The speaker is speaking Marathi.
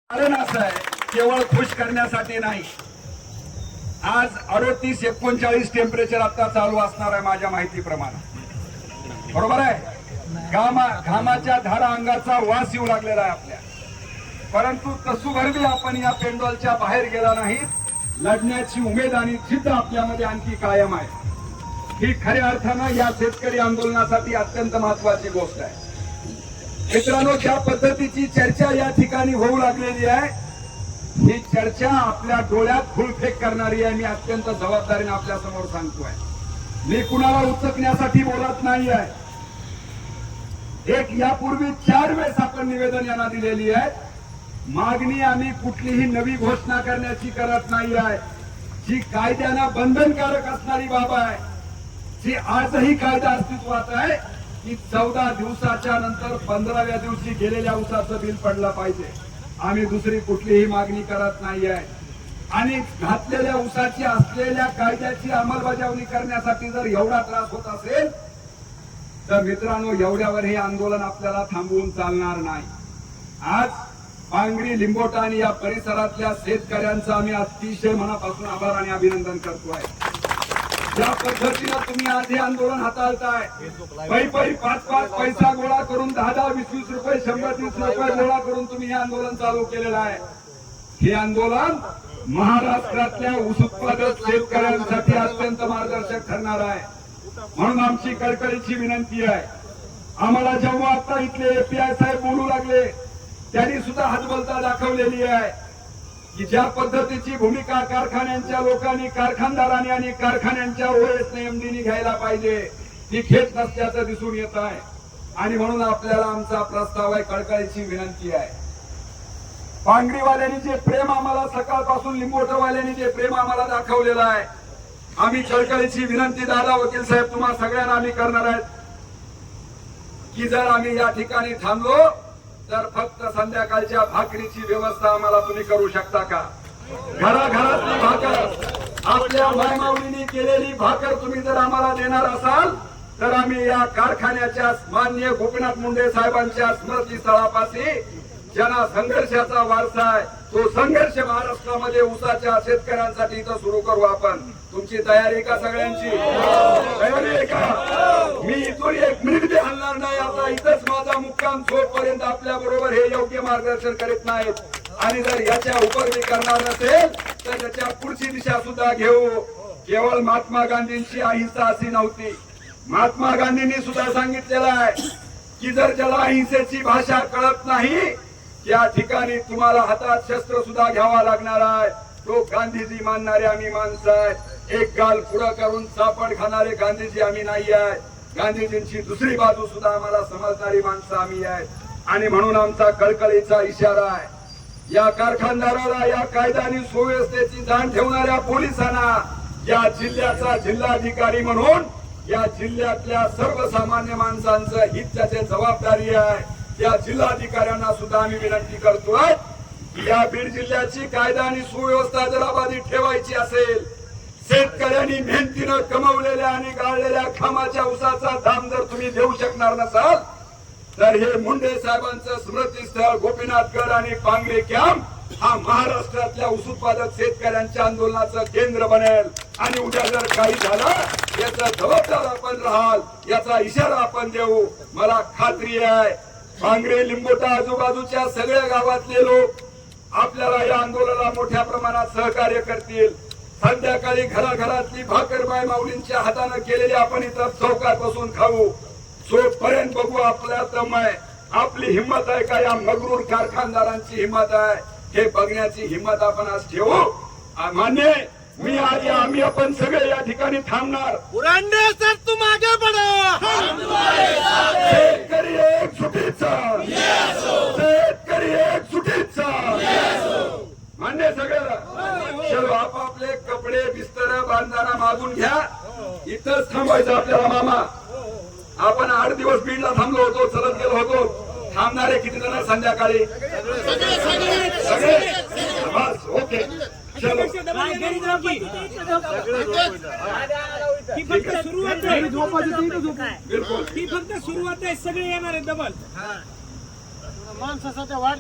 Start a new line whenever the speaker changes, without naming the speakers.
कारण असं आहे, केवळ खुश करण्यासाठी नाही. आज 38-39 टेम्परेचर आता चालू असणार आहे माझ्या माहितीप्रमाणे. बरोबर आहे. घामाच्या धारा अंगाचा वास येऊ लागलेला आहे आपल्या. परंतु तसूभरही आपण या पेंडॉलच्या बाहेर गेला नाही. लढण्याची उमेद आणि जिद्द आपल्यामध्ये आणखी कायम आहे. ही खऱ्या अर्थानं या शेतकरी आंदोलनासाठी अत्यंत महत्वाची गोष्ट आहे. मित्रांनो, ज्या पद्धतीची चर्चा या ठिकाणी होऊ लागलेली आहे, ही चर्चा आपल्या डोळ्यात धूळफेक करणारी आहे. मी अत्यंत जबाबदारीने आपल्या समोर सांगतोय. मी कुणाला उचकण्यासाठी बोलत नाही आहे. एक यापूर्वी 4 वेळेस आपण निवेदन यांना दिलेली आहे. मागणी आम्ही कुठलीही नवी घोषणा करण्याची करत नाही आहे. जी कायद्यानं बंधनकारक असणारी बाब आहे, जी आजही कायदा अस्तित्वात आहे, की 14 दिवसाच्या नंतर 15व्या दिवशी गेलेल्या ऊसाचं बिल पडलं पाहिजे. आम्ही दुसरी कुठलीही मागणी करत नाही आहे. आणि घातलेल्या ऊसाची असलेल्या कायद्याची अंमलबजावणी करण्यासाठी जर एवढा त्रास होत असेल तर मित्रांनो, एवढ्यावर हे आंदोलन आपल्याला थांबवून चालणार नाही. आज पांगरी, लिंबोटा आणि या परिसरातल्या शेतकऱ्यांचं आम्ही अतिशय मनापासून आभार आणि अभिनंदन करतोय. ज्या पद्धतीनं तुम्ही आज हे आंदोलन हाताळताय, पै 5 पैसा गोळा करून 10 20 रुपये 100 रुपये गोळा करून तुम्ही हे आंदोलन चालू केलेलं आहे. हे आंदोलन महाराष्ट्रातल्या ऊस उत्पादक शेतकऱ्यांसाठी अत्यंत मार्गदर्शक ठरणार आहे. म्हणून आमची कळकळीची विनंती आहे. आम्हाला जेव्हा आता इथले एपीआय साहेब बोलू लागले, त्यांनी सुद्धा हातबलता दाखवलेली आहे की ज्या पद्धतीची भूमिका कारखान्यांच्या लोकांनी, कारखानदारांनी आणि कारखान्यांच्या ओएसने एमडीनी घ्यायला पाहिजे, ती घेत नसल्याचं दिसून येत आहे. आणि म्हणून आपल्याला आमचा प्रस्ताव आहे, कळकळीची विनंती आहे. पांगरीवाल्यांनी जे प्रेम आम्हाला सकाळपासून, लिंबोटवाल्यांनी जे प्रेम आम्हाला दाखवलेलं आहे, आम्ही कळकळीची विनंती दादा वकील साहेब तुम्हा सगळ्यांना आम्ही करणार आहेत की जर आम्ही या ठिकाणी थांबलो तर फक्त संध्याकाळच्या भाकरीची व्यवस्था आम्हाला तुम्ही करू शकता का? घराघरातली भाकर, आपल्या मायमाऊलींनी केलेली भाकर तुम्ही जर आम्हाला देणार असाल तर आम्ही या कारखान्याच्या माननीय गोपीनाथ मुंडे साहेबांच्या स्मृतीस्थळापाशी ज्यांना संघर्षाचा वारसा आहे, तो संघर्ष महाराष्ट्रामध्ये ऊसाच्या शेतकऱ्यांसाठी इथं सुरू करू आपण. तुमची तयारी का? सगळ्यांची तयारी आहे का? मी इथून 1 मिनिट बी हलणार नाही. आता इथंच माझा मुक्काम जोपर्यंत आपल्या बरोबर हे योग्य मार्गदर्शन करीत नाहीत. आणि जर याच्या उपर मी करणार नसेल तर त्याच्या पुढची दिशा सुद्धा घेऊ. केवळ महात्मा गांधींची अहिंसा अशी नव्हती. महात्मा गांधींनी सुद्धा सांगितलेलं आहे की जर ज्याला अहिंसेची भाषा कळत नाही, या ठिकाणी तुम्हाला हातात शस्त्र सुद्धा घ्यावा लागणार आहे. तो गांधीजी मानणारे आम्ही माणसं आहे. एक गाल पुढं करून सापड खाणारे गांधीजी आम्ही नाही आहे. गांधीजींची दुसरी बाजू सुद्धा आम्हाला समजणारी माणसं आम्ही आहे. आणि म्हणून आमचा कळकळीचा इशारा आहे या कारखानदाराला, या कायदा आणि सुव्यवस्थेची जाण ठेवणाऱ्या पोलिसांना, या जिल्ह्याचा जिल्हाधिकारी म्हणून या जिल्ह्यातल्या सर्वसामान्य माणसांचं हित त्याची जबाबदारी आहे. या जिल्हाधिकाऱ्यांना सुद्धा आम्ही विनंती करतोय की या बीड जिल्ह्याची कायदा आणि सुव्यवस्था जर अबाधित ठेवायची असेल, शेतकऱ्यांनी मेहनतीनं कमवलेल्या आणि गाळलेल्या खामाच्या ऊसाचा दाम जर तुम्ही देऊ शकणार नसाल तर हे मुंडे साहेबांचं स्मृतीस्थळ गोपीनाथगड आणि पांगरे कॅम्प हा महाराष्ट्रातल्या ऊस उत्पादक शेतकऱ्यांच्या आंदोलनाचं केंद्र बनेल. आणि उद्या जर काही झालं याचा जबाबदार आपण राहाल, याचा इशारा आपण देऊ. मला खात्री आहे पांगरे, लिंबोटा आजूबाजूच्या सगळ्या गावातले लोक आपल्याला या आंदोलनाला मोठ्या प्रमाणात सहकार्य करतील. संध्याकाळी घराघरातली भाकर बाय माऊलींच्या हाताने केलेली आपण इथं चौकात बसून खाऊ. जोपर्यंत बघू आपल्या दम आहे, आपली हिंमत आहे का, या मगरूर कारखानदारांची हिंमत आहे, हे बघण्याची हिंमत आपण आज ठेवू. मान्य मी आज आम्ही आपण सगळे या ठिकाणी थांबणार.
पुरांडे सर तुम आगे बढ़ो.
शेतकरी एक सुटीचा, शेतकरी एक सुटीचा. मान्य सगळ्याला. चलो आपापले कपडे बिस्तर बांधताना मागून घ्या. इथंच थांबायचं आपल्याला. मामा, आपण 8 दिवस बीडला थांबलो होतो, चलत गेलो होतो. थांबणारे किती जण संध्याकाळी? सगळे बस. ओके चलो.
ही फक्त सुरुवात आहे.
बिलकुल
ही फक्त सुरुवात आहे. सगळे येणार आहे डबल माणसासाठी वाढ.